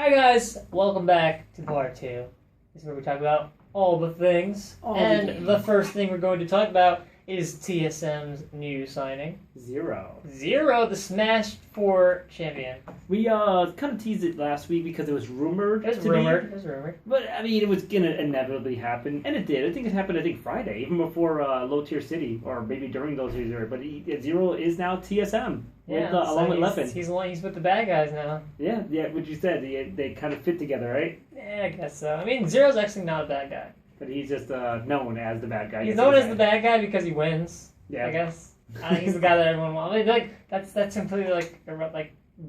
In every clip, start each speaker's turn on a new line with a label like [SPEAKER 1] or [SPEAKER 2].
[SPEAKER 1] Hi guys, welcome back to part 2. This is where we talk about all the things. The first thing we're going to talk about is TSM's new signing.
[SPEAKER 2] Zero, the
[SPEAKER 1] Smash 4 champion.
[SPEAKER 2] We kind of teased it last week because it was rumored.
[SPEAKER 1] It was rumored.
[SPEAKER 2] But, I mean, it was going to inevitably happen. And it did. I think it happened, Friday, even before Low Tier City, or maybe during Low Tier City. But Zero is now TSM.
[SPEAKER 1] Yeah,
[SPEAKER 2] along with Leffen.
[SPEAKER 1] He's with the bad guys now.
[SPEAKER 2] Yeah, what you said. They kind of fit together, right?
[SPEAKER 1] Yeah, I guess so. I mean, Zero's actually not a bad guy.
[SPEAKER 2] But he's just known as the bad guy.
[SPEAKER 1] He's known as the bad guy because he wins.
[SPEAKER 2] Yeah.
[SPEAKER 1] I guess. He's the guy that everyone wants. I mean, that's completely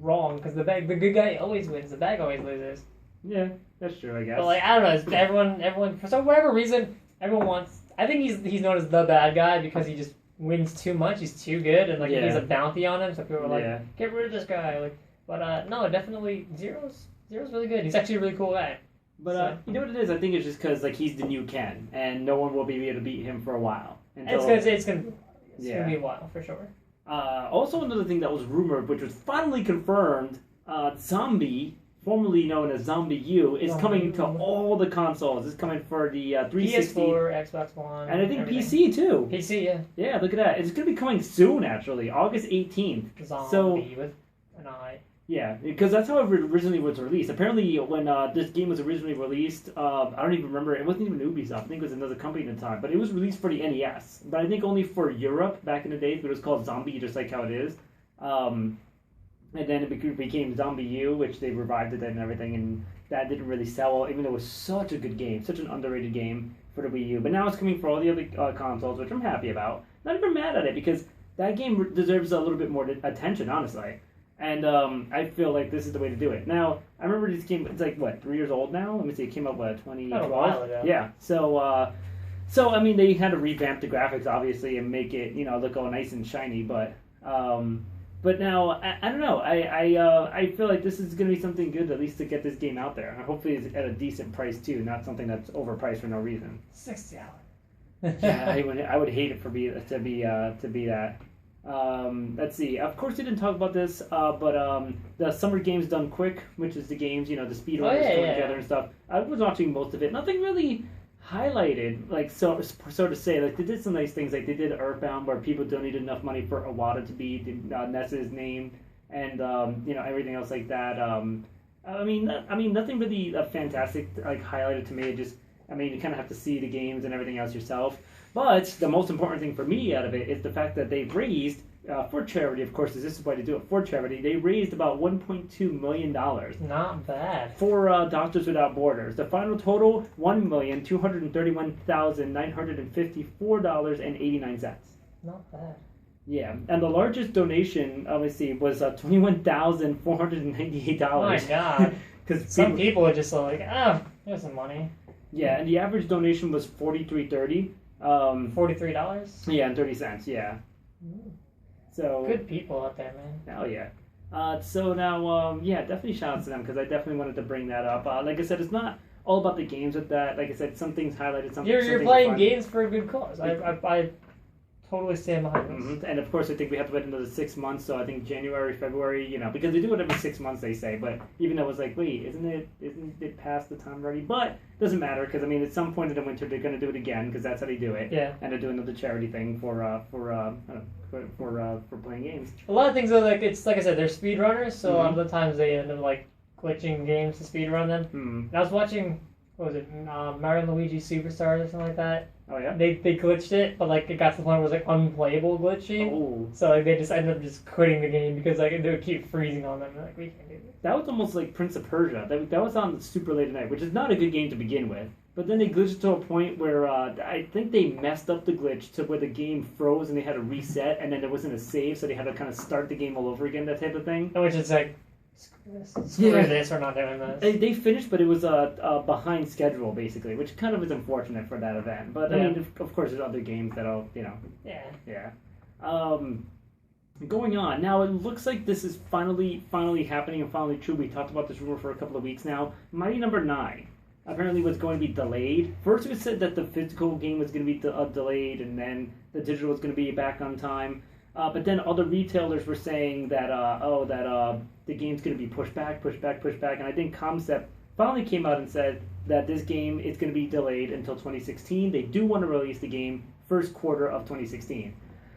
[SPEAKER 1] wrong because the good guy always wins. The bad guy always loses.
[SPEAKER 2] Yeah, that's true. I guess.
[SPEAKER 1] But I don't know. It's everyone for whatever reason, everyone wants. I think he's known as the bad guy because he just wins too much. He's too good, and he has a bounty on him. So people are like, get rid of this guy. But no, definitely Zero's really good. He's actually a really cool guy.
[SPEAKER 2] But you know what it is? I think it's just because he's the new Ken, and no one will be able to beat him for a while.
[SPEAKER 1] It's gonna be a while for sure.
[SPEAKER 2] Also, another thing that was rumored, which was finally confirmed, Zombie, formerly known as ZombiU, is coming to all the consoles. It's coming for the 360,
[SPEAKER 1] PS4, Xbox One,
[SPEAKER 2] and I think
[SPEAKER 1] everything.
[SPEAKER 2] PC too.
[SPEAKER 1] PC, yeah.
[SPEAKER 2] Yeah, look at that. It's going to be coming soon, actually, August 18th.
[SPEAKER 1] Zombie with an eye.
[SPEAKER 2] Yeah, because that's how it originally was released. Apparently, when this game was originally released, I don't even remember. It wasn't even Ubisoft. I think it was another company at the time. But it was released for the NES. But I think only for Europe back in the days. But it was called Zombie, just like how it is. And then it became ZombiU, which they revived it and everything. And that didn't really sell, even though it was such a good game, such an underrated game for the Wii U. But now it's coming for all the other consoles, which I'm happy about. Not even mad at it, because that game deserves a little bit more attention, honestly. And I feel like this is the way to do it. Now, I remember this game, it's 3 years old now? Let me see, it came out, 2012?
[SPEAKER 1] A while ago.
[SPEAKER 2] Yeah, so, I mean, they had to revamp the graphics, obviously, and make it, look all nice and shiny, but now, I don't know, I feel like this is going to be something good, at least to get this game out there. And hopefully it's at a decent price, too, not something that's overpriced for no reason.
[SPEAKER 1] $60.
[SPEAKER 2] Yeah, I would hate it to be that. Let's see. Of course, we didn't talk about this, but the Summer Games Done Quick, which is the games, the speedrunners coming together and stuff. I was watching most of it. Nothing really highlighted, so to say. They did some nice things. They did Earthbound, where people donated enough money for Iwata to be Ness's name, and everything else like that. I mean, nothing really fantastic highlighted to me. It just, you kind of have to see the games and everything else yourself. But the most important thing for me out of it is the fact that they've raised, for charity, of course, this is why they do it, for charity, they raised about $1.2 million.
[SPEAKER 1] Not bad.
[SPEAKER 2] For Doctors Without Borders. The final total, $1,231,954.89.
[SPEAKER 1] Not bad.
[SPEAKER 2] Yeah, and the largest donation, obviously, was $21,498.
[SPEAKER 1] Oh my god. Because some people are just here's some money.
[SPEAKER 2] Yeah, and the average donation was $43.30.
[SPEAKER 1] $43?
[SPEAKER 2] Yeah, and 30 cents, yeah. So
[SPEAKER 1] good people out there, man.
[SPEAKER 2] Hell yeah. So now, definitely shout out to them, because I definitely wanted to bring that up. Like I said, it's not all about the games with that. Like I said, some things highlighted,
[SPEAKER 1] You're playing games for a good cause. I totally stand behind this.
[SPEAKER 2] Mm-hmm. And of course, I think we have to wait another 6 months. So I think January, February, because they do it every 6 months, they say. But even though it was wait, isn't it past the time already? But it doesn't matter, because at some point in the winter they're going to do it again, because that's how they do it.
[SPEAKER 1] Yeah.
[SPEAKER 2] And they're doing another charity thing for playing games.
[SPEAKER 1] A lot of things are it's like I said, they're speedrunners, so a lot of the times they end up glitching games to speedrun them. And I was watching, what was it, Mario and Luigi Superstars or something like that.
[SPEAKER 2] Oh yeah.
[SPEAKER 1] They glitched it, but it got to the point where it was unplayable glitching.
[SPEAKER 2] Oh.
[SPEAKER 1] So they just ended up just quitting the game because they would keep freezing on them. We can't do this.
[SPEAKER 2] That was almost like Prince of Persia. That was on super late at night, which is not a good game to begin with. But then they glitched to a point where I think they messed up the glitch to where the game froze and they had to reset, and then there wasn't a save, so they had to kind of start the game all over again, that type of thing.
[SPEAKER 1] Which is screw this, we're not doing this.
[SPEAKER 2] They finished, but it was behind schedule, basically, which kind of is unfortunate for that event. But, of course, there's other games that'll,
[SPEAKER 1] Yeah.
[SPEAKER 2] Yeah. Going on. Now, it looks like this is finally happening and finally true. We talked about this rumor for a couple of weeks now. Mighty Number 9 apparently was going to be delayed. First, it was said that the physical game was going to be delayed, and then the digital was going to be back on time. But then other retailers were saying that the game's going to be pushed back, and I think Concept finally came out and said that this game is going to be delayed until 2016. They do want to release the game first quarter of 2016,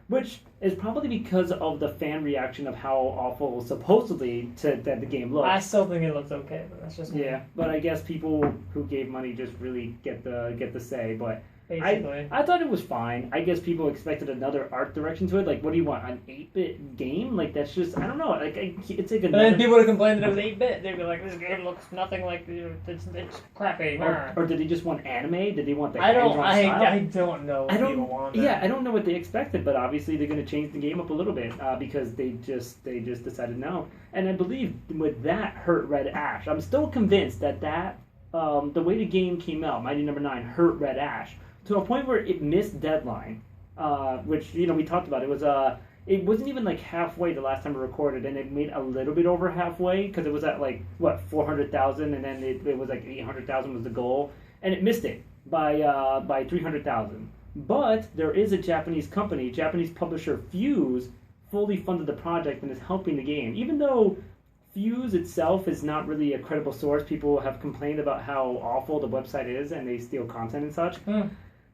[SPEAKER 2] which is probably because of the fan reaction of how awful supposedly that the game looks.
[SPEAKER 1] I still think it looks okay, but that's just me.
[SPEAKER 2] Yeah, but I guess people who gave money just really get the say, but I thought it was fine. I guess people expected another art direction to it. Like, what do you want? An 8-bit game? Like, that's just, I don't know. Like, it's like another...
[SPEAKER 1] But then people would complain that it was 8-bit. They'd be like, this game looks nothing like, it's crappy.
[SPEAKER 2] Or did they just want anime? Did they want the
[SPEAKER 1] I don't
[SPEAKER 2] style?
[SPEAKER 1] I don't know what people want.
[SPEAKER 2] Yeah, I don't know what they expected, but obviously they're going to change the game up a little bit because they just decided no. And I believe with that hurt Red Ash. I'm still convinced that the way the game came out, Mighty Number 9, hurt Red Ash. To a point where it missed deadline, which we talked about. It wasn't even like halfway the last time we recorded, and it made a little bit over halfway because it was at like 400,000, and then it was like 800,000 was the goal, and it missed it by 300,000. But there is a Japanese company, Japanese publisher Fuse, fully funded the project and is helping the game, even though Fuse itself is not really a credible source. People have complained about how awful the website is, and they steal content and such.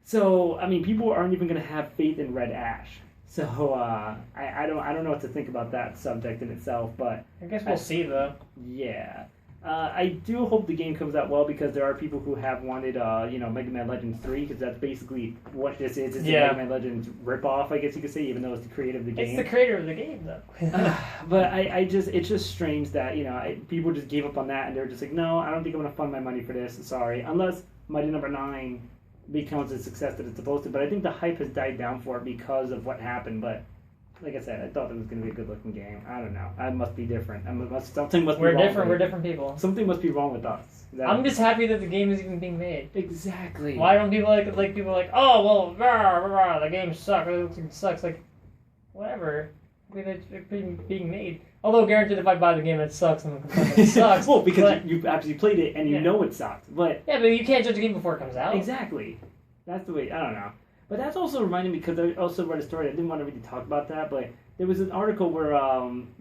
[SPEAKER 2] So, I mean, people aren't even going to have faith in Red Ash. So, I don't know what to think about that subject in itself, but...
[SPEAKER 1] I guess we'll see, though.
[SPEAKER 2] Yeah. I do hope the game comes out well, because there are people who have wanted, Mega Man Legends 3, because that's basically what this is. It's a Mega Man Legends ripoff, I guess you could say, even though it's the creator of the game.
[SPEAKER 1] It's the creator of the game, though.
[SPEAKER 2] But it's just strange that, people just gave up on that, and they're just like, no, I don't think I'm going to fund my money for this, sorry. Unless Mighty Number 9 becomes a success that it's supposed to, but I think the hype has died down for it because of what happened. But like I said, I thought it was going to be a good looking game. I don't know. I must be different. Something must be wrong.
[SPEAKER 1] We're different. We're different people.
[SPEAKER 2] Something must be wrong with us.
[SPEAKER 1] I'm just happy that the game is even being made.
[SPEAKER 2] Exactly.
[SPEAKER 1] Why don't people oh well, the game sucks. It sucks. Like, whatever. It's being made. Although, guaranteed, if I buy the game and it sucks, I'm going to it sucks.
[SPEAKER 2] Well, because you've actually played it and you know it sucked. But
[SPEAKER 1] yeah, but you can't judge a game before it comes out.
[SPEAKER 2] Exactly. That's the way. I don't know. But that's also reminding me, because I also read a story. I didn't want to really talk about that, but there was an article where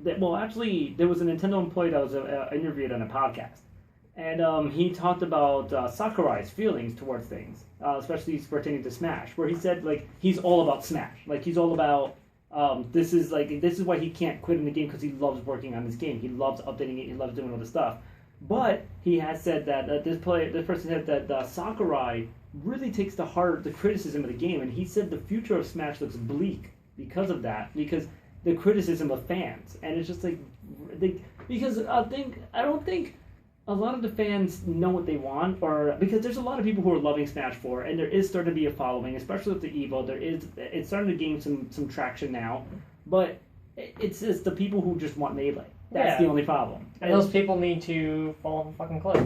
[SPEAKER 2] there was a Nintendo employee that was interviewed on a podcast, and he talked about Sakurai's feelings towards things, especially pertaining to Smash, where he said he's all about Smash, he's all about. This is why he can't quit in the game, because he loves working on this game. He loves updating it. He loves doing all this stuff. But he has said that this person said that Sakurai really takes to heart the criticism of the game, and he said the future of Smash looks bleak because of that, because the criticism of fans, and it's just because I don't think a lot of the fans know what they want, or because there's a lot of people who are loving Smash 4, and there is starting to be a following, especially with the Evo. It's starting to gain some traction now, but it's just the people who just want Melee. That's the only problem.
[SPEAKER 1] And those people need to fall off a fucking cliff.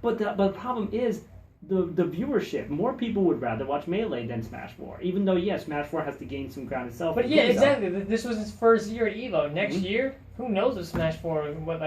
[SPEAKER 2] But the problem is the viewership. More people would rather watch Melee than Smash 4, even though Smash 4 has to gain some ground itself.
[SPEAKER 1] But yeah, exactly. This was his first year at Evo. Next year, who knows if Smash 4 what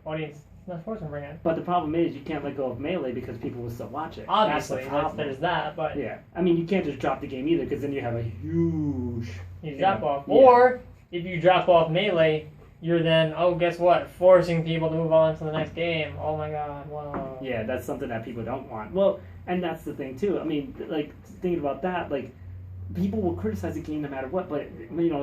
[SPEAKER 1] audience.
[SPEAKER 2] But the problem is you can't let go of Melee because people will still watch it.
[SPEAKER 1] Obviously, there's that, but...
[SPEAKER 2] Yeah. I mean, you can't just drop the game either, because then you have a huge...
[SPEAKER 1] drop off. Yeah. Or, if you drop off Melee, you're then, guess what? Forcing people to move on to the next game. Oh my god, wow.
[SPEAKER 2] Yeah, that's something that people don't want. Well, and that's the thing, too. I mean, thinking about that, people will criticize the game no matter what, but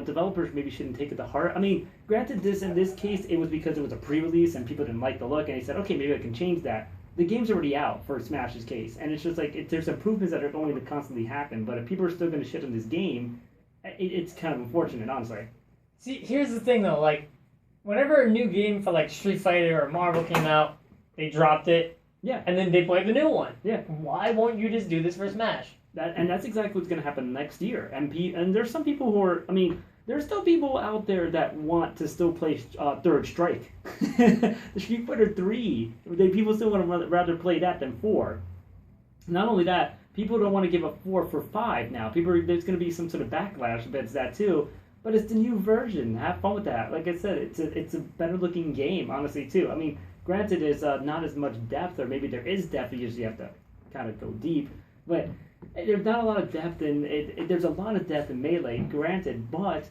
[SPEAKER 2] developers maybe shouldn't take it to heart. I mean, granted, in this case, it was because it was a pre-release and people didn't like the look, and he said, okay, maybe I can change that. The game's already out for Smash's case, and it's just there's improvements that are going to constantly happen, but if people are still going to shit on this game, it's kind of unfortunate, honestly.
[SPEAKER 1] See, here's the thing, though, whenever a new game for, Street Fighter or Marvel came out, they dropped it, and then they played the new one.
[SPEAKER 2] Yeah.
[SPEAKER 1] Why won't you just do this for Smash?
[SPEAKER 2] That's exactly what's going to happen next year. And there's some people who are, there's still people out there that want to still play Third Strike. The Street Fighter 3, people still want to rather play that than 4. Not only that, people don't want to give up 4 for 5 now. There's going to be some sort of backlash against that too. But it's the new version. Have fun with that. Like I said, it's a better looking game, honestly, too. Granted, there's not as much depth, or maybe there is depth, you usually have to kind of go deep. But there's not a lot of depth in it. There's a lot of depth in Melee, granted, but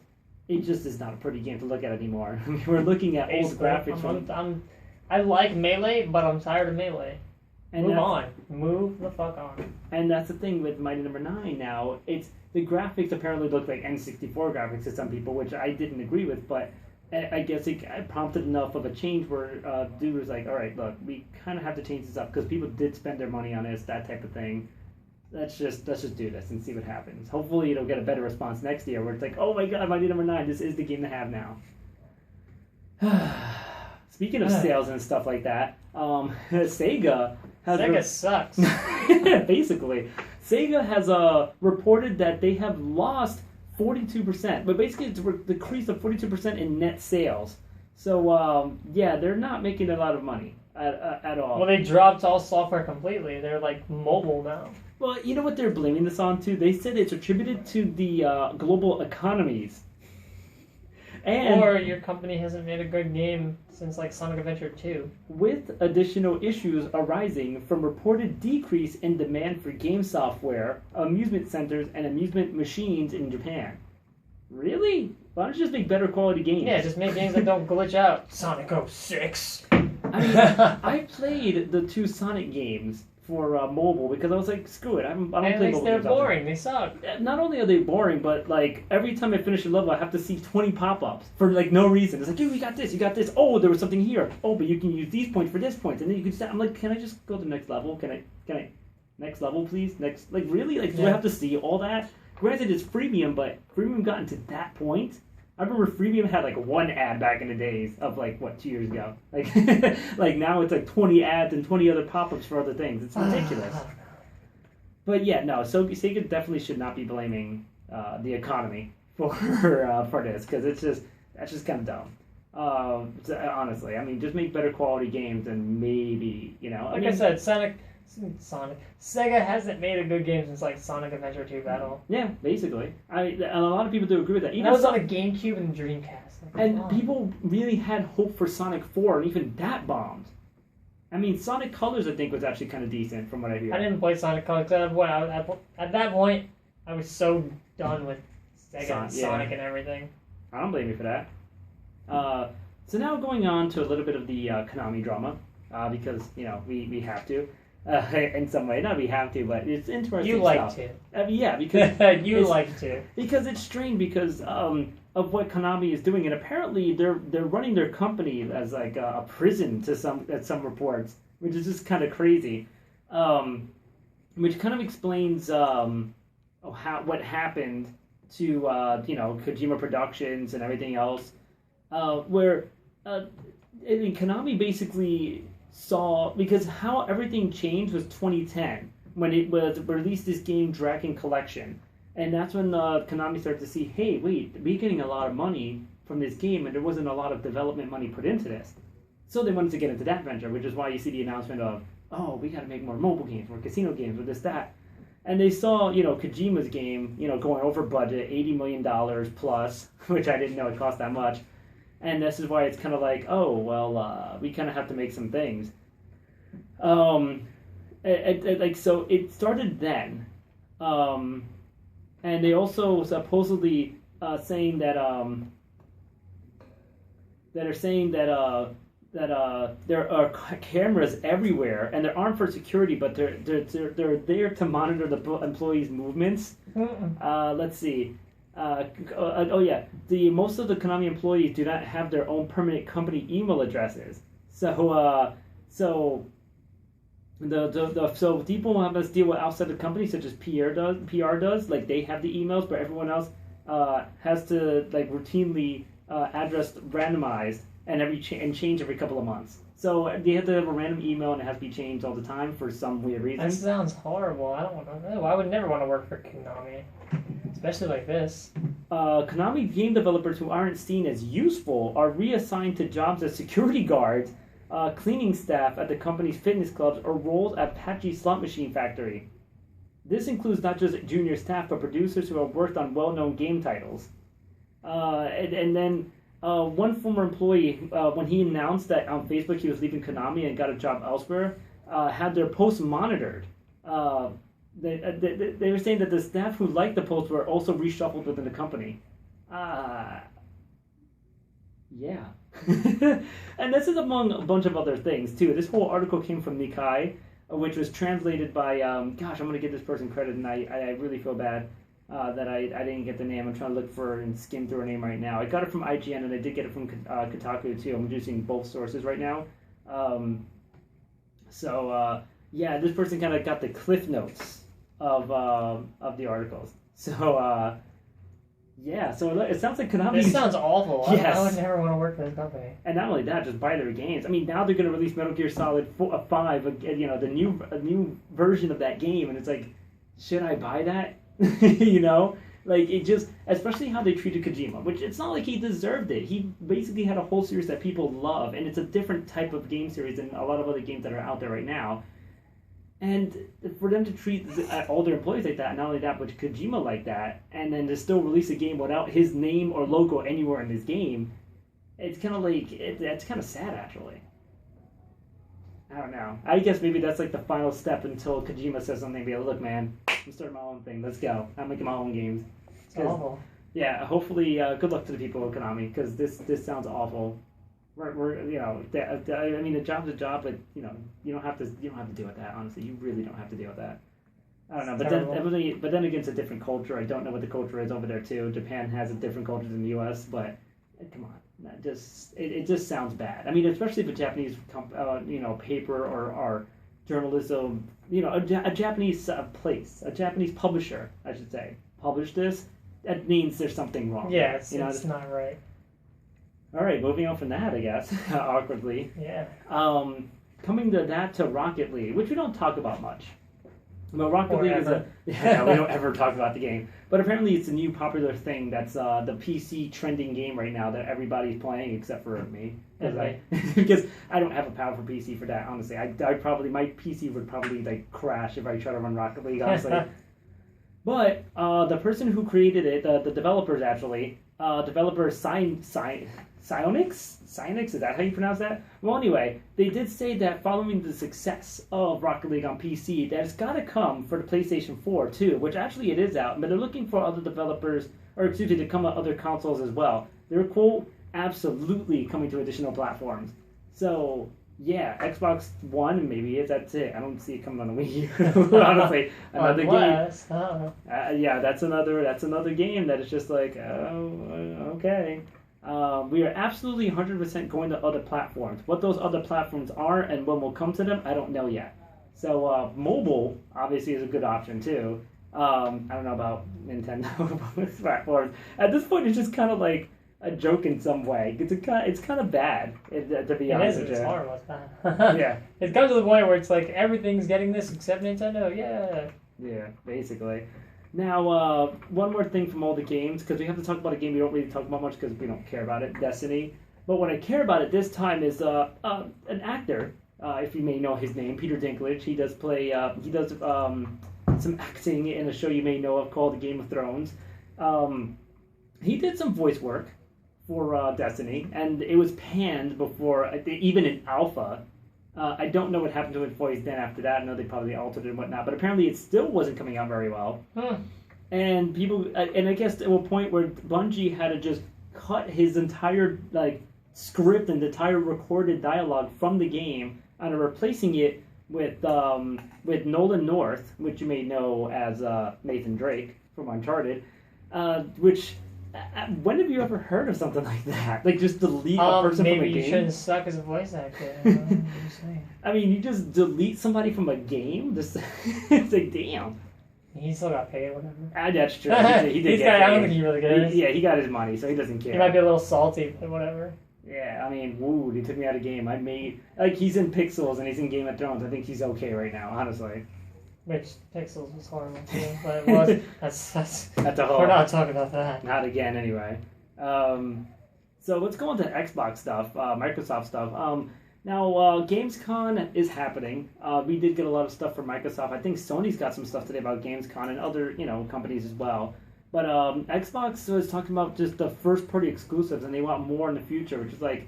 [SPEAKER 2] it just is not a pretty game to look at anymore. I mean, we're looking at old graphics.
[SPEAKER 1] I like Melee, but I'm tired of Melee. And move the fuck on.
[SPEAKER 2] And that's the thing with Mighty Number 9 now. It's the graphics apparently look like N64 graphics to some people, which I didn't agree with, but I guess it prompted enough of a change where dude was like, all right, look, we kind of have to change this up because people did spend their money on this, that type of thing. Let's just do this and see what happens. Hopefully it'll get a better response next year where it's like, oh my god, Mighty Number 9, this is the game to have now. Speaking of sales and stuff like that, Sega
[SPEAKER 1] sucks.
[SPEAKER 2] Basically, Sega has reported that they have lost 42%, but basically it's a decrease of 42% in net sales. So yeah, they're not making a lot of money at all.
[SPEAKER 1] Well, they dropped all software completely. They're like mobile now.
[SPEAKER 2] Well, you know what they're blaming this on too? They said it's attributed to the global economies.
[SPEAKER 1] Or your company hasn't made a good game since like Sonic Adventure 2.
[SPEAKER 2] With additional issues arising from reported decrease in demand for game software, amusement centers, and amusement machines in Japan. Really? Why don't you just make better quality games?
[SPEAKER 1] Yeah, just make games that don't glitch out. Sonic 06.
[SPEAKER 2] I mean, I played the 2 Sonic games for mobile because I was like, screw it, I don't play mobile games.
[SPEAKER 1] They're boring. They suck.
[SPEAKER 2] Not only are they boring, but like every time I finish a level, I have to see 20 pop-ups for like no reason. It's like, dude, you got this. Oh, there was something here. Oh, but you can use these points for this point, and then you can. I'm like, can I just go to the next level? Can I? Next level, please. Next, like really? Like, do I have to see all that? Granted, it's freemium, but freemium gotten to that point. I remember freemium had like 1 ad back in the days of like, what, 2 years ago? Like, like now it's like 20 ads and 20 other pop-ups for other things. It's ridiculous. But yeah, no, so Sega definitely should not be blaming the economy for this, because that's just kind of dumb. Honestly, I mean, just make better quality games and maybe, you know.
[SPEAKER 1] I said, Sega hasn't made a good game since like Sonic Adventure 2 Battle.
[SPEAKER 2] Yeah, basically. And a lot of people do agree with that.
[SPEAKER 1] Even that was on a GameCube and Dreamcast.
[SPEAKER 2] And people really had hope for Sonic 4, and even that bombed. I mean, Sonic Colors, I think, was actually kind of decent from what I hear.
[SPEAKER 1] I didn't play Sonic Colors. At that point, I was so done with Sega and Sonic and everything.
[SPEAKER 2] I don't blame you for that. So now going on to a little bit of the Konami drama, because, you know, we have to. In some way, not we have to, but it's interesting.
[SPEAKER 1] You like to,
[SPEAKER 2] yeah, because
[SPEAKER 1] you like to,
[SPEAKER 2] because it's strange because of what Konami is doing, and apparently they're running their company as like a prison to some reports, which is just kind of crazy, which kind of explains what happened to you know, Kojima Productions and everything else, where I mean, Konami basically saw, because how everything changed was 2010 when it was released this game Dragon Collection, and that's when Konami started to see, hey, wait, we're getting a lot of money from this game, and there wasn't a lot of development money put into this, so they wanted to get into that venture, which is why you see the announcement of, oh, we got to make more mobile games, more casino games, or this, that, and they saw, you know, Kojima's game, you know, going over budget, $80 million plus, which I didn't know it cost that much. And this is why it's kind of like, oh, well, we kind of have to make some things. Like, so it started then. And they also supposedly saying that there are cameras everywhere, and they're armed for security, but they're there to monitor the employees' movements. Let's see. Most of the Konami employees do not have their own permanent company email addresses. So people have us deal with outside the company, such as PR does. Like, they have the emails, but everyone else has to like routinely address randomized and change every couple of months. So they have to have a random email, and it has to be changed all the time for some weird reason.
[SPEAKER 1] That sounds horrible. I don't want to know. I would never want to work for Konami. Especially like this.
[SPEAKER 2] Konami game developers who aren't seen as useful are reassigned to jobs as security guards, cleaning staff at the company's fitness clubs, or roles at Patchy Slot Machine Factory. This includes not just junior staff, but producers who have worked on well-known game titles. And then one former employee, when he announced that on Facebook he was leaving Konami and got a job elsewhere, had their posts monitored. They were saying that the staff who liked the posts were also reshuffled within the company. Yeah. And this is among a bunch of other things, too. This whole article came from Nikkei, which was translated by, gosh, I'm going to give this person credit, and I really feel bad that I didn't get the name. I'm trying to look for and skim through her name right now. I got it from IGN, and I did get it from Kotaku, too. I'm using both sources right now. Yeah, this person kind of got the cliff notes of the articles. So, yeah, so it sounds like Konami...
[SPEAKER 1] This sounds awful.
[SPEAKER 2] Yes.
[SPEAKER 1] I would never want to work for this company.
[SPEAKER 2] And not only that, just buy their games. I mean, now they're going to release Metal Gear Solid 5, the new version of that game, and it's like, should I buy that? You know? Like, it just... Especially how they treated Kojima, which it's not like he deserved it. He basically had a whole series that people love, and it's a different type of game series than a lot of other games that are out there right now. And for them to treat all their employees like that, not only that, but Kojima like that, and then to still release a game without his name or logo anywhere in this game, it's kind of like, it's kind of sad, actually. I don't know. I guess maybe that's like the final step until Kojima says something, be like, look, man, I'm starting my own thing. Let's go. I'm making my own games.
[SPEAKER 1] It's awful.
[SPEAKER 2] Yeah, hopefully, good luck to the people of Konami, because this sounds awful. We're I mean, a job's a job, but you don't have to deal with that. Honestly, you really don't have to deal with that. I don't know, but then again, it's a different culture. I don't know what the culture is over there too. Japan has a different culture than the U.S., but come on, it just sounds bad. I mean, especially if a Japanese paper or journalism, a Japanese place, a Japanese publisher, I should say, publish this. That means there's something wrong.
[SPEAKER 1] Yeah, it's not right.
[SPEAKER 2] All right, moving on from that, I guess, awkwardly.
[SPEAKER 1] Yeah.
[SPEAKER 2] Coming to Rocket League, which we don't talk about much. Well, Rocket League is we don't ever talk about the game. But apparently it's a new popular thing that's the PC trending game right now that everybody's playing except for me. Because I don't have a powerful PC for that, honestly. My PC would probably like crash if I try to run Rocket League, honestly. But the person who created it, the developers actually, developer Psyonix, is that how you pronounce that? Well, anyway, they did say that following the success of Rocket League on PC, that it's got to come for the PlayStation 4 too, which actually it is out, but they're looking for other developers, to come on other consoles as well. They're, quote, absolutely coming to additional platforms. So, yeah, Xbox One, maybe that's it. I don't see it coming on the Wii U, honestly. Another game. Yeah, that's another game that is just like, oh, okay. We are absolutely 100% going to other platforms. What those other platforms are and when we'll come to them, I don't know yet. So mobile obviously is a good option too. I don't know about Nintendo platforms. At this point, it's just kind of like a joke in some way. It's kind of bad, to be honest with you.
[SPEAKER 1] It's horrible. It's bad.
[SPEAKER 2] Yeah.
[SPEAKER 1] It comes to the point where it's like everything's getting this except Nintendo. Yeah.
[SPEAKER 2] Yeah, basically. Now, one more thing from all the games, because we have to talk about a game we don't really talk about much because we don't care about it, Destiny. But what I care about it this time is an actor, if you may know his name, Peter Dinklage. He does play, some acting in a show you may know of called Game of Thrones. He did some voice work for Destiny, and it was panned before, even in alpha. I don't know what happened to his voice then after that. I know they probably altered it and whatnot, but apparently it still wasn't coming out very well. And people, and I guess to a point where Bungie had to just cut his entire script and entire recorded dialogue from the game and replacing it with Nolan North, which you may know as Nathan Drake from Uncharted, which. When have you ever heard of something like that? Like, just delete a person from a game?
[SPEAKER 1] Maybe you shouldn't suck as a voice actor.
[SPEAKER 2] I mean, you just delete somebody from a game? Just, it's like, damn.
[SPEAKER 1] He still got paid, whatever.
[SPEAKER 2] That's true. He did get paid.
[SPEAKER 1] I don't think he really cares.
[SPEAKER 2] He got his money, so he doesn't care.
[SPEAKER 1] He might be a little salty, but whatever.
[SPEAKER 2] Yeah, I mean, woo, they took me out of game. He's in Pixels and he's in Game of Thrones. I think he's okay right now, honestly.
[SPEAKER 1] Which Pixels was horrible too, but it was. That's
[SPEAKER 2] a whole.
[SPEAKER 1] We're not talking about that.
[SPEAKER 2] Not again, anyway. So let's go into Xbox stuff, Microsoft stuff. Now, Gamescom is happening. We did get a lot of stuff from Microsoft. I think Sony's got some stuff today about Gamescom and other, companies as well. But Xbox was talking about just the first-party exclusives, and they want more in the future, which is like,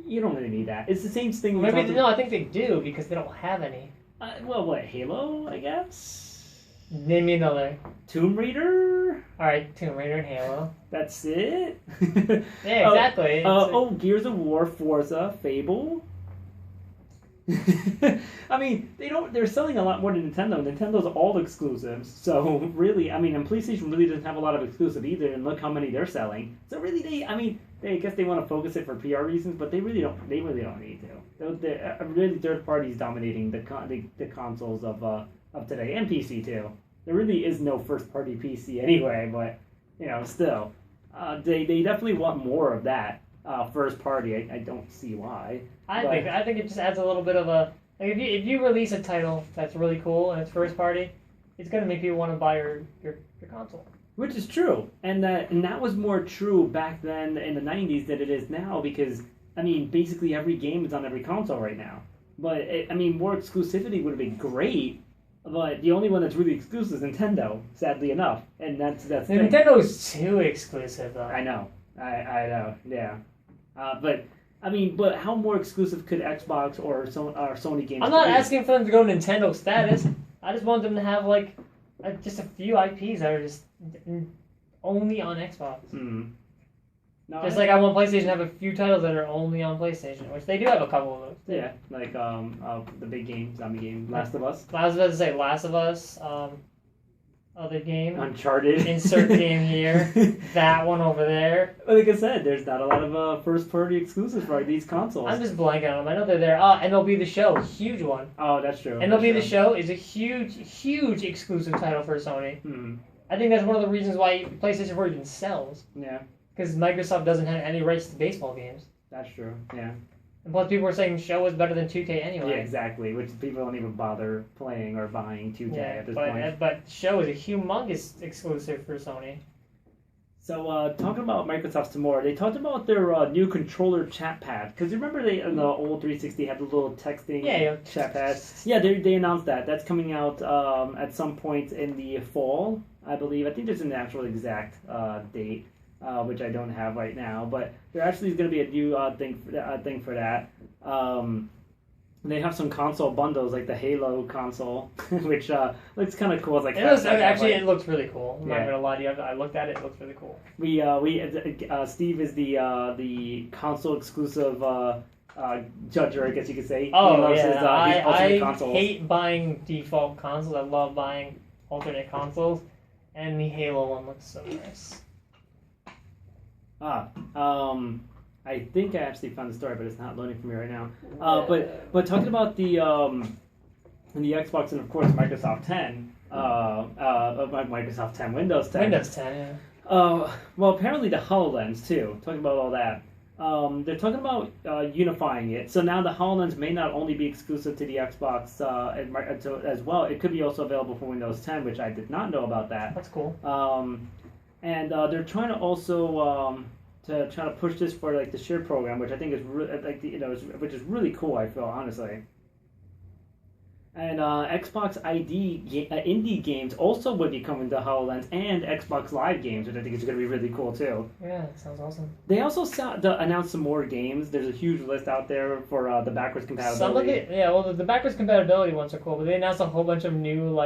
[SPEAKER 2] you don't really need that. It's the same thing.
[SPEAKER 1] No, I think they do because they don't have any.
[SPEAKER 2] Halo, I guess?
[SPEAKER 1] Name me another.
[SPEAKER 2] Tomb Raider.
[SPEAKER 1] All right, Tomb Raider and Halo.
[SPEAKER 2] That's it.
[SPEAKER 1] Yeah, exactly.
[SPEAKER 2] Gears of War, Forza, Fable. I mean, they're selling a lot more than Nintendo. Nintendo's all exclusives. So really, I mean, and PlayStation really doesn't have a lot of exclusive either, and look how many they're selling. So really, I guess they want to focus it for PR reasons, but they really don't need to. Really, third parties dominating the consoles of today, and PC too. There really is no first party PC anyway, but still, they definitely want more of that. First party, I don't see why.
[SPEAKER 1] I think it just adds a little bit of a like if you release a title that's really cool and it's first party, it's gonna make people want to buy your console.
[SPEAKER 2] Which is true, and that was more true back then in the '90s than it is now because basically every game is on every console right now. But more exclusivity would have been great. But the only one that's really exclusive is Nintendo, sadly enough, and that's
[SPEAKER 1] Nintendo's too exclusive though.
[SPEAKER 2] I know, yeah. But how more exclusive could Xbox or Sony games?
[SPEAKER 1] I'm not asking for them to go Nintendo status. I just want them to have just a few IPs that are just only on Xbox.
[SPEAKER 2] Mm. No,
[SPEAKER 1] just I want PlayStation to have a few titles that are only on PlayStation, which they do have a couple of those.
[SPEAKER 2] Yeah, like the big game, zombie game, Last of Us.
[SPEAKER 1] I was about to say Last of Us. Other game.
[SPEAKER 2] Uncharted.
[SPEAKER 1] Insert game here. That one over there.
[SPEAKER 2] Like I said, there's not a lot of first-party exclusives for these consoles.
[SPEAKER 1] I'm just blanking on them. I know they're there. MLB The Show, huge one.
[SPEAKER 2] Oh, that's true.
[SPEAKER 1] MLB The Show is a huge exclusive title for Sony.
[SPEAKER 2] Mm-hmm.
[SPEAKER 1] I think that's one of the reasons why PlayStation 4 even sells.
[SPEAKER 2] Yeah. Because
[SPEAKER 1] Microsoft doesn't have any rights to baseball games.
[SPEAKER 2] That's true, yeah.
[SPEAKER 1] And plus people were saying Show was better than 2K anyway.
[SPEAKER 2] Yeah, exactly, which people don't even bother playing or buying 2K at this point.
[SPEAKER 1] But Show is a humongous exclusive for Sony.
[SPEAKER 2] So, talking about Microsoft some more, they talked about their new controller chat pad. Because remember they in the old 360 had the little texting chat pad? Yeah, they announced that. That's coming out at some point in the fall, I believe. I think there's an actual exact date. Which I don't have right now, but there actually is going to be a new thing for that. They have some console bundles, like the Halo console, which looks kind of cool. It's
[SPEAKER 1] it looks really cool. I'm not going to lie to you. I looked at it. It looks really cool.
[SPEAKER 2] Steve is the console exclusive judger, I guess you could say.
[SPEAKER 1] Oh, I hate buying default consoles. I love buying alternate consoles, and the Halo one looks so nice.
[SPEAKER 2] I think I actually found the story, but it's not loading for me right now. But talking about the Xbox and of course Microsoft 10, Microsoft 10, Windows 10.
[SPEAKER 1] Windows 10, yeah.
[SPEAKER 2] Well, apparently the HoloLens too. Talking about all that. They're talking about unifying it. So now the HoloLens may not only be exclusive to the Xbox as well. It could be also available for Windows 10, which I did not know about that.
[SPEAKER 1] That's cool.
[SPEAKER 2] And they're trying to also try to push this for the share program, which I think is which is really cool. I feel honestly. And Xbox indie games also would be coming to HoloLens and Xbox Live games, which I think is going to be really cool too.
[SPEAKER 1] Yeah, that sounds awesome.
[SPEAKER 2] They also announced some more games. There's a huge list out there for the backwards compatibility.
[SPEAKER 1] The backwards compatibility ones are cool, but they announced a whole bunch of new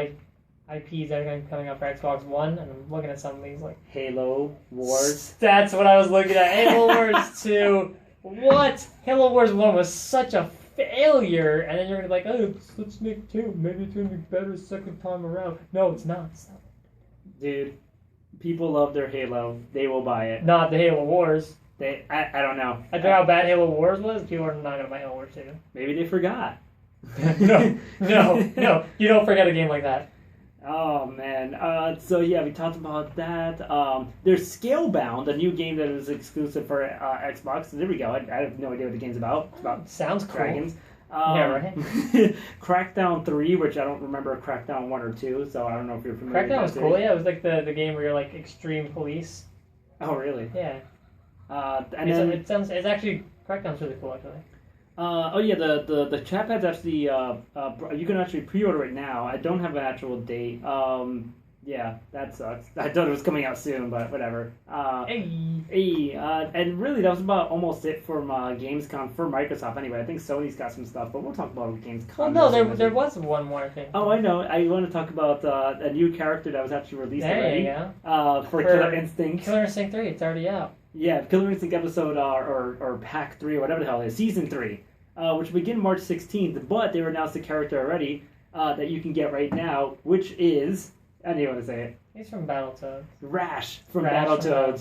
[SPEAKER 1] IPs that are coming up for Xbox One, and I'm looking at some of these
[SPEAKER 2] Halo Wars.
[SPEAKER 1] That's what I was looking at. Halo Wars 2. What? Halo Wars 1 was such a failure, and then you're gonna be like, oh, let's make 2. Maybe it's gonna be better second time around. No, it's not.
[SPEAKER 2] Dude, people love their Halo. They will buy it.
[SPEAKER 1] Not the Halo Wars.
[SPEAKER 2] I don't know.
[SPEAKER 1] After how bad Halo Wars was, people are not gonna buy Halo Wars 2.
[SPEAKER 2] Maybe they forgot.
[SPEAKER 1] No. You don't forget a game like that.
[SPEAKER 2] Oh, man. So, yeah, we talked about that. There's Scalebound, a new game that is exclusive for Xbox. So there we go. I have no idea what the game's about. It's about
[SPEAKER 1] Sounds
[SPEAKER 2] dragons.
[SPEAKER 1] Cool. Yeah, right.
[SPEAKER 2] Crackdown 3, which I don't remember Crackdown 1 or 2, so I don't know if you're familiar with that.
[SPEAKER 1] Crackdown was cool, yeah. It was like the game where you're extreme police.
[SPEAKER 2] Oh, really?
[SPEAKER 1] Yeah.
[SPEAKER 2] It's
[SPEAKER 1] actually, Crackdown's really cool, actually.
[SPEAKER 2] The chat pad's actually you can actually pre-order it now. I don't have an actual date. Yeah, that sucks. I thought it was coming out soon, but whatever. And really, that was about almost it from Gamescom for Microsoft. Anyway, I think Sony's got some stuff, but we'll talk about Gamescom.
[SPEAKER 1] Well, no, there was one more thing.
[SPEAKER 2] Oh, I know. I want to talk about a new character that was actually released already. For Killer Instinct.
[SPEAKER 1] Killer Instinct 3, it's already out.
[SPEAKER 2] Yeah, Killer Instinct episode or Pack 3 or whatever the hell it is, Season 3, which will begin March 16th. But they announced the character already that you can get right now, which is. I didn't want to say it.
[SPEAKER 1] He's from BattleToad.
[SPEAKER 2] Rash from BattleToad.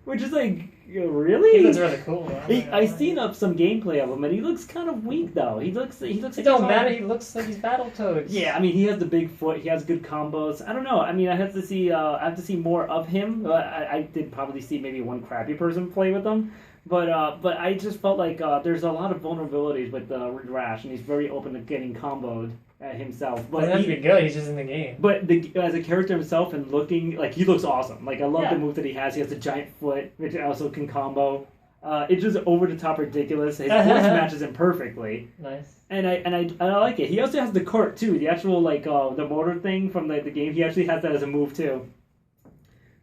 [SPEAKER 2] Which is like,
[SPEAKER 1] He
[SPEAKER 2] really?
[SPEAKER 1] looks really cool, though.
[SPEAKER 2] I've seen some gameplay of him, and he looks kind of weak, though. He looks.
[SPEAKER 1] It don't matter. He looks like he's BattleToad.
[SPEAKER 2] Yeah, I mean, he has the big foot. He has good combos. I don't know. I mean, I have to see more of him. I did probably see maybe one crappy person play with him, but I just felt like there's a lot of vulnerabilities with Rash, and he's very open to getting comboed himself.
[SPEAKER 1] But that's be good. He's just in the game.
[SPEAKER 2] But as a character himself and looking like he looks awesome. Like I love the move that he has. He has a giant foot, which also can combo. It's just over the top ridiculous. His voice matches him perfectly.
[SPEAKER 1] Nice.
[SPEAKER 2] And I like it. He also has the cart too. The actual the motor thing from the game. He actually has that as a move too.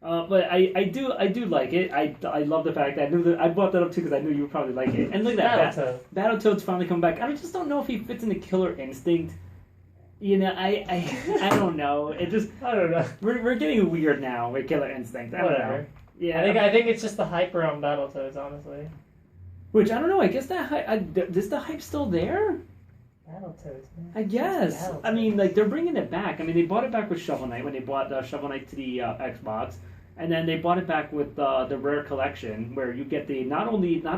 [SPEAKER 2] But I do like it. I love the fact that I knew that I brought that up too because I knew you would probably like it. And look at that, Battletoad's finally come back. I just don't know if he fits into Killer Instinct. You know, I don't know. It just
[SPEAKER 1] I don't know.
[SPEAKER 2] We're getting weird now with Killer Instinct. I don't know. Yeah,
[SPEAKER 1] I think it's just the hype around Battletoads, honestly.
[SPEAKER 2] Which I don't know. I guess that is the hype still there?
[SPEAKER 1] Battletoads. Man.
[SPEAKER 2] I guess. I mean, like they're bringing it back. I mean, they brought it back with Shovel Knight when they brought Shovel Knight to the Xbox, and then they brought it back with the Rare Collection, where you get not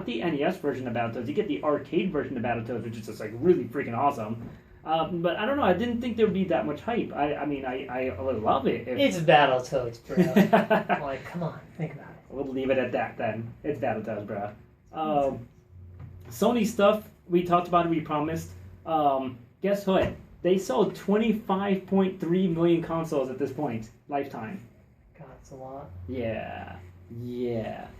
[SPEAKER 2] the NES version of Battletoads, you get the arcade version of Battletoads, which is just like really freaking awesome. But I don't know. I didn't think there would be that much hype. I mean, I would love it.
[SPEAKER 1] It's Battletoads, bro. Like, come on, think about it.
[SPEAKER 2] We'll leave it at that then. It's Battletoads, bro. Sony stuff. We talked about it. We promised. Guess what? They sold 25.3 million consoles at this point, lifetime.
[SPEAKER 1] God, it's a lot.
[SPEAKER 2] Yeah.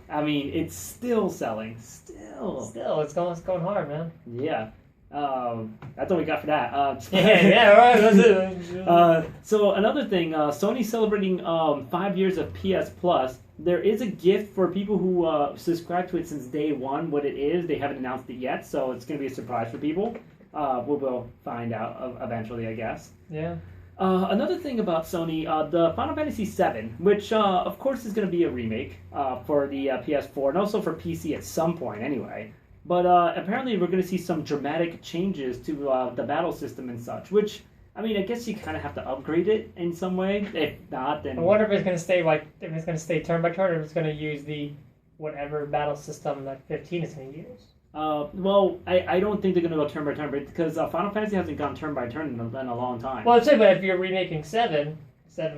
[SPEAKER 2] I mean, it's still selling. Still,
[SPEAKER 1] it's going hard, man.
[SPEAKER 2] Yeah. That's all we got for that.
[SPEAKER 1] Right. That's it.
[SPEAKER 2] So another thing, Sony's celebrating 5 years of PS Plus. There is a gift for people who subscribe to it since day one. What it is, they haven't announced it yet, so it's going to be a surprise for people. We'll find out eventually, I guess.
[SPEAKER 1] Yeah.
[SPEAKER 2] Another thing about Sony, the Final Fantasy VII, which of course is going to be a remake for the PS4 and also for PC at some point anyway. But apparently we're going to see some dramatic changes to the battle system and such, which, I mean, I guess you kind of have to upgrade it in some way. If not, then...
[SPEAKER 1] I wonder if it's going to stay if it's going to stay turn by turn, or if it's going to use the whatever battle system that 15 is going to use.
[SPEAKER 2] Well, I don't think they're going to go turn by turn, because Final Fantasy hasn't gone turn by turn in a long time.
[SPEAKER 1] Well, I'd say, but if you're remaking 7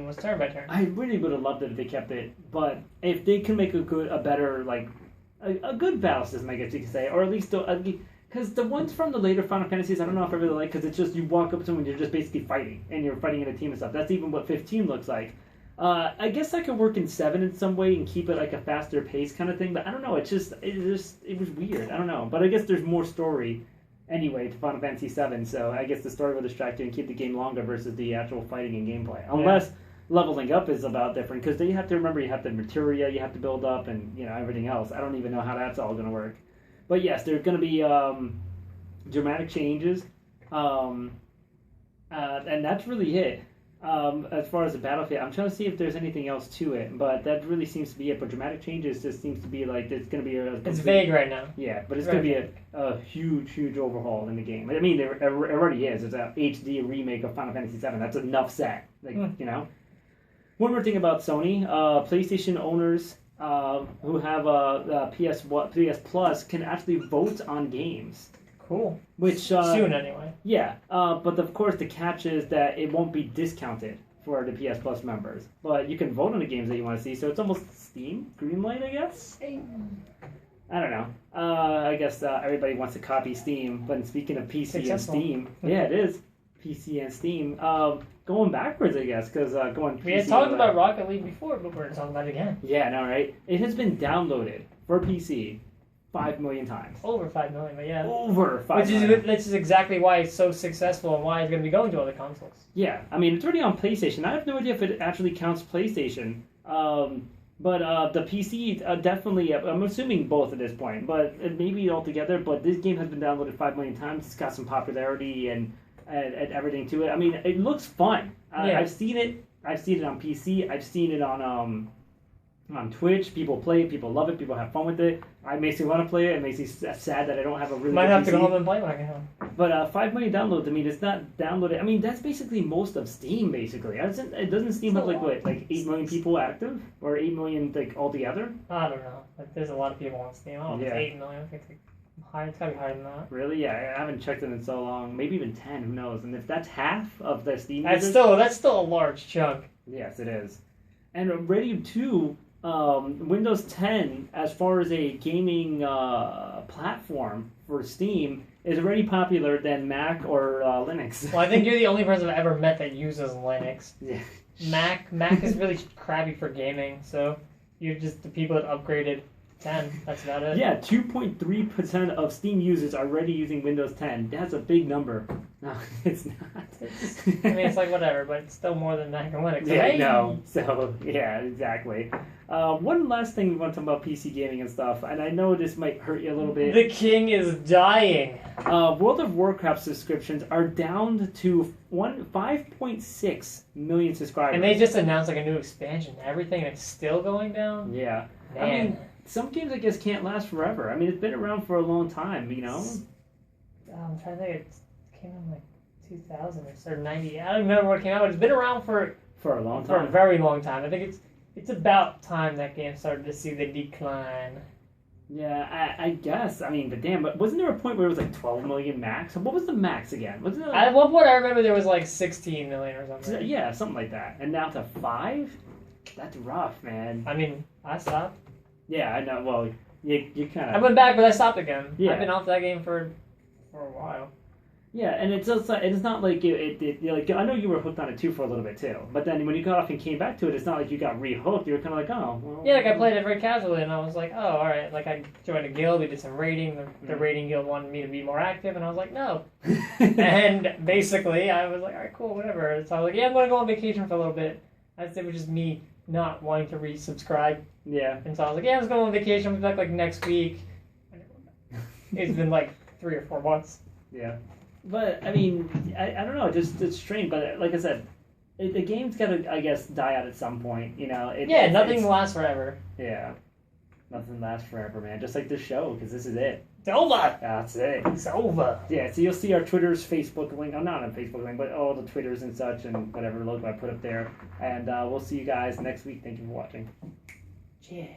[SPEAKER 1] was turn by turn.
[SPEAKER 2] I really would have loved it if they kept it, but if they can make a better, like, a good battle system, I guess you could say, or at least because the ones from the later Final Fantasies, I don't know if I really like, because it's just you walk up to someone, you're just basically fighting, and you're fighting in a team and stuff. That's even what 15 looks like. I guess that could work in 7 in some way and keep it like a faster pace kind of thing, but I don't know. It was weird. I don't know, but I guess there's more story anyway to Final Fantasy 7, so I guess the story will distract you and keep the game longer versus the actual fighting and gameplay, unless. Yeah. Leveling up is about different, because you have to remember you have the materia you have to build up and everything else. I don't even know how that's all going to work. But yes, there's going to be dramatic changes, and that's really it. As far as the battlefield, I'm trying to see if there's anything else to it, but that really seems to be it. But dramatic changes just seems to be like it's going to be
[SPEAKER 1] it's vague right now.
[SPEAKER 2] Yeah, but it's going to be a huge overhaul in the game. I mean, it already is. It's a HD remake of Final Fantasy VII. That's enough set, One more thing about Sony, PlayStation owners who have PS Plus can actually vote on games.
[SPEAKER 1] Cool.
[SPEAKER 2] Which
[SPEAKER 1] soon anyway.
[SPEAKER 2] Yeah, but of course the catch is that it won't be discounted for the PS Plus members. But you can vote on the games that you want to see, so it's almost Steam Greenlight, I guess. I don't know. I guess everybody wants to copy Steam. But speaking of PC and Steam, yeah, it is PC and Steam. Going backwards, I guess, because going.
[SPEAKER 1] We had talked about Rocket League before, but we're talking about it again.
[SPEAKER 2] Yeah, no, right? It has been downloaded for PC 5 million times.
[SPEAKER 1] Over 5 million, but yeah.
[SPEAKER 2] Over 5 million.
[SPEAKER 1] Which is exactly why it's so successful and why it's going to be going to other consoles.
[SPEAKER 2] Yeah, I mean, it's already on PlayStation. I have no idea if it actually counts PlayStation. But the PC, definitely, I'm assuming both at this point, but maybe altogether, but this game has been downloaded 5 million times. It's got some popularity and everything to it. I mean, it looks fun.
[SPEAKER 1] Yeah.
[SPEAKER 2] I've seen it. I've seen it on PC. I've seen it on Twitch. People play it. People love it. People have fun with it. It makes me want to play it. It makes me sad that I don't have a really
[SPEAKER 1] Might
[SPEAKER 2] good
[SPEAKER 1] have
[SPEAKER 2] PC.
[SPEAKER 1] to go home and play when I get home.
[SPEAKER 2] But 5 million downloads, I mean, it's not downloaded. I mean, that's basically most of Steam, basically. It doesn't Steam have, like 8 million people active? Or 8 million, like, altogether?
[SPEAKER 1] I don't know. Like, there's a lot of people on Steam. I don't know if it's 8 million. I think it's higher. It's got to be higher than that.
[SPEAKER 2] Really? Yeah, I haven't checked it in so long. Maybe even 10, who knows? And if that's half of the Steam
[SPEAKER 1] That's
[SPEAKER 2] users...
[SPEAKER 1] still a large chunk.
[SPEAKER 2] Yes, it is. And ready to... Windows 10, as far as a gaming platform for Steam, is already popular than Mac or Linux.
[SPEAKER 1] Well, I think you're the only person I've ever met that uses Linux.
[SPEAKER 2] Yeah.
[SPEAKER 1] Mac is really crappy for gaming, so you're just the people that upgraded to 10. That's about it.
[SPEAKER 2] Yeah, 2.3% of Steam users are already using Windows 10. That's a big number. No, it's not.
[SPEAKER 1] I mean, it's like whatever, but it's still more than Mac and Linux. So,
[SPEAKER 2] Yeah,
[SPEAKER 1] hey!
[SPEAKER 2] no. So, yeah, exactly. One last thing we want to talk about PC gaming and stuff, and I know this might hurt you a little bit.
[SPEAKER 1] The king is dying.
[SPEAKER 2] World of Warcraft subscriptions are down to 5.6 million subscribers.
[SPEAKER 1] And they just announced like a new expansion and everything, and it's still going down?
[SPEAKER 2] Yeah.
[SPEAKER 1] Man.
[SPEAKER 2] I mean, some games, I guess, can't last forever. I mean, it's been around for a long time, you know?
[SPEAKER 1] I'm trying to think. It came out in like 2000 or 90. I don't remember what it came out, but it's been around for
[SPEAKER 2] a long time.
[SPEAKER 1] For a very long time. I think it's about time that game started to see the decline.
[SPEAKER 2] Yeah, I guess. I mean, but damn, but wasn't there a point where it was like 12 million max? What was the max again? Wasn't it like...
[SPEAKER 1] At one point, I remember there was like 16 million or something.
[SPEAKER 2] Yeah, something like that. And now to 5? That's rough, man.
[SPEAKER 1] I mean, I stopped.
[SPEAKER 2] Yeah, I know. Well, you kind of...
[SPEAKER 1] I went back, but I stopped again.
[SPEAKER 2] Yeah.
[SPEAKER 1] I've been off that game for a while.
[SPEAKER 2] Yeah, and it's not like like I know you were hooked on it too for a little bit too, but then when you got off and came back to it, it's not like you got re-hooked. You were kind of like, oh, well,
[SPEAKER 1] yeah, like I played it very casually, and I was like, oh, all right. Like I joined a guild, we did some raiding. The raiding guild wanted me to be more active, and I was like, no. And basically, I was like, all right, cool, whatever. So I was like, yeah, I'm going to go on vacation for a little bit. I'd say it was just me not wanting to resubscribe.
[SPEAKER 2] Yeah.
[SPEAKER 1] And so I was like, yeah, I was going on vacation. I'll be back like next week. It's been like 3 or 4 months.
[SPEAKER 2] Yeah. But, I mean, I don't know, it's strange, but like I said, the game's got to, I guess, die out at some point, you know?
[SPEAKER 1] Nothing lasts forever.
[SPEAKER 2] Yeah. Nothing lasts forever, man. Just like this show, because this is it.
[SPEAKER 1] It's over!
[SPEAKER 2] That's it.
[SPEAKER 1] It's over.
[SPEAKER 2] Yeah, so you'll see our Twitter's, Facebook link, not on Facebook link, but all the Twitters and such, and whatever logo I put up there. And we'll see you guys next week. Thank you for watching.
[SPEAKER 1] Yeah.